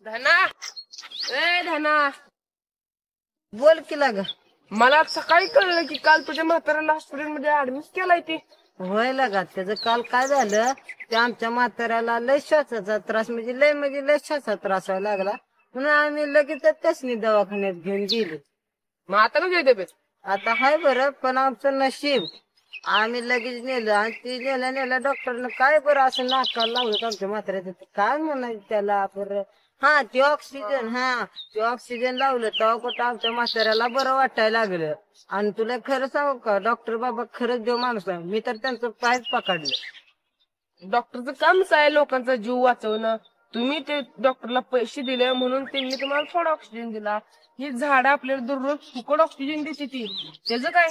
धना, ए धना, बोल की लाग. मला सकाळी कळलं की काल तुझ्या म्हाताऱ्याला हॉस्पिटलमध्ये ऍडमिट केलाय ते. होय लागा. त्याचं काल काय झालं, ते आमच्या म्हाताऱ्याला लय श्वासाचा त्रास म्हणजे लय श्वासाचा त्रास व्हायला लागला, म्हणून आम्ही लगेच त्यासनी दवाखान्यात घेऊन गेलो. मग आता कशी आहे तब्येत? आता हाय बरं, पण आमचं नशीब आम्ही लगेच नेलं आणि ते नेल्या डॉक्टरनं काय बरं असं नाकाला लावलं आमच्या म्हाताऱ्याचं. काय म्हणायचं त्याला बरं, ते ऑक्सिजन लावलं तेव्हा कुठं आमच्या म्हाताऱ्याला बरं वाटायला लागलं. आणि तुला खरं सांगू का, डॉक्टर बाबा खरंच देव माणूस आहे. मी तर त्यांचं पायच पकडलं. डॉक्टरचं कामच आहे लोकांचा जीव वाचवणं. तुम्ही ते डॉक्टरला पैसे दिले म्हणून त्यांनी तुम्हाला थोडा ऑक्सिजन दिला. ही झाडं आपल्याला दररोज फुकट ऑक्सिजन देते ती, त्याचं काय?